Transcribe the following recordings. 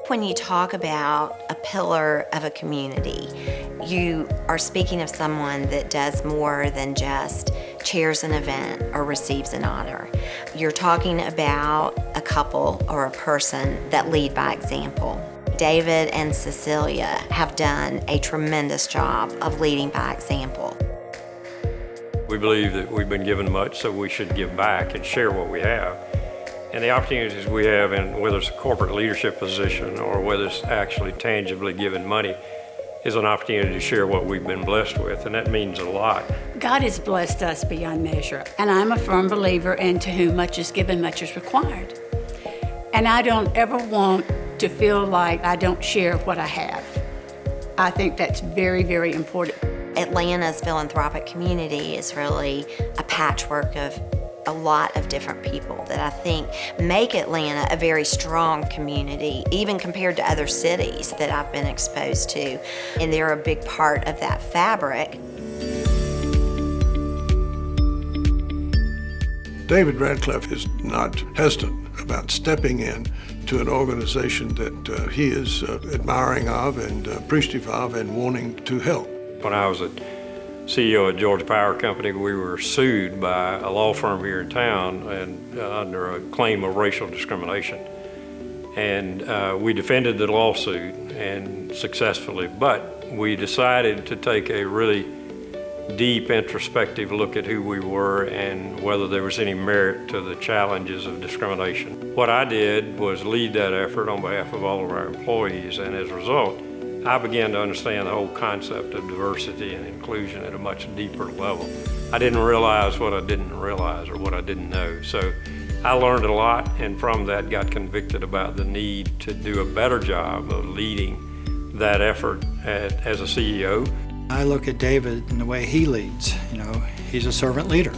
When you talk about a pillar of a community, you are speaking of someone that does more than just chairs an event or receives an honor. You're talking about a couple or a person that lead by example. David and Cecilia have done a tremendous job of leading by example. We believe that we've been given much, so we should give back and share what we have. And the opportunities we have, in whether it's a corporate leadership position or whether it's actually tangibly given money, is an opportunity to share what we've been blessed with, and that means a lot. God has blessed us beyond measure, and I'm a firm believer in to whom much is given, much is required. And I don't ever want to feel like I don't share what I have. I think that's very, very important. Atlanta's philanthropic community is really a patchwork of a lot of different people that I think make Atlanta a very strong community, even compared to other cities that I've been exposed to. And they're a big part of that fabric. David Ratcliffe is not hesitant about stepping in to an organization that he is admiring of and appreciative of and wanting to help. When I was a CEO of Georgia Power Company, we were sued by a law firm here in town and under a claim of racial discrimination. And we defended the lawsuit and successfully, but we decided to take a really deep introspective look at who we were and whether there was any merit to the challenges of discrimination. What I did was lead that effort on behalf of all of our employees, and as a result, I began to understand the whole concept of diversity and inclusion at a much deeper level. I didn't realize what I didn't realize or what I didn't know. So I learned a lot, and from that got convicted about the need to do a better job of leading that effort as a CEO. I look at David and the way he leads. You know, he's a servant leader.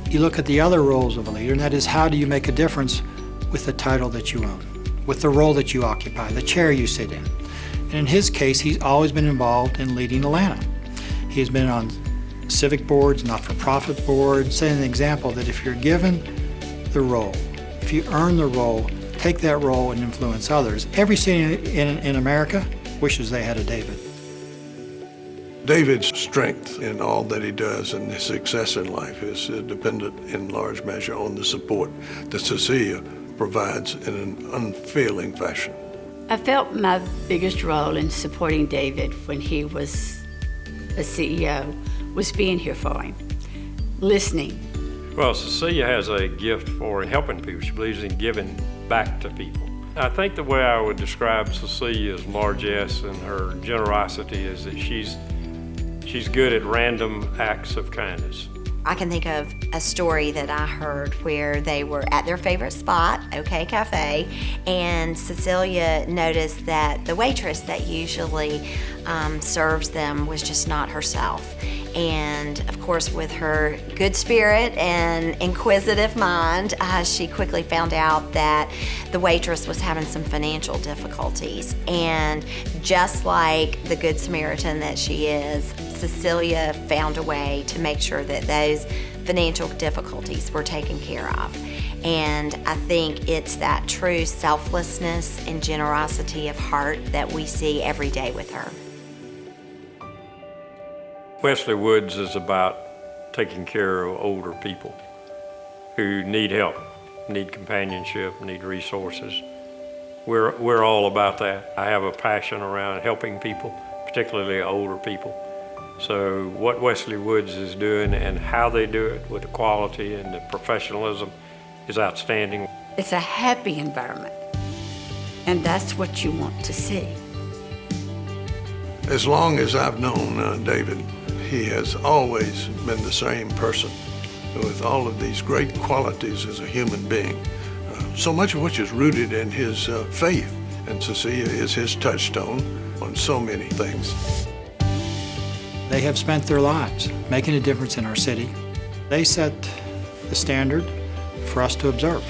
You look at the other roles of a leader, and that is, how do you make a difference with the title that you own, with the role that you occupy, the chair you sit in. And in his case, he's always been involved in leading Atlanta. He's been on civic boards, not-for-profit boards, setting an example that if you're given the role, if you earn the role, take that role and influence others. Every city in America wishes they had a David. David's strength in all that he does and his success in life is dependent in large measure on the support that Cecilia provides in an unfailing fashion. I felt my biggest role in supporting David when he was a CEO was being here for him, listening. Well, Cecilia has a gift for helping people. She believes in giving back to people. I think the way I would describe Cecilia's largesse and her generosity is that she's good at random acts of kindness. I can think of a story that I heard where they were at their favorite spot, OK Cafe, and Cecilia noticed that the waitress that usually serves them was just not herself. And of course, with her good spirit and inquisitive mind, she quickly found out that the waitress was having some financial difficulties. And just like the Good Samaritan that she is, Cecilia found a way to make sure that those financial difficulties were taken care of. And I think it's that true selflessness and generosity of heart that we see every day with her. Wesley Woods is about taking care of older people who need help, need companionship, need resources. We're all about that. I have a passion around helping people, particularly older people. So what Wesley Woods is doing and how they do it with the quality and the professionalism is outstanding. It's a happy environment, and that's what you want to see. As long as I've known David, he has always been the same person with all of these great qualities as a human being. So much of which is rooted in his faith, and Cecilia is his touchstone on so many things. They have spent their lives making a difference in our city. They set the standard for us to observe.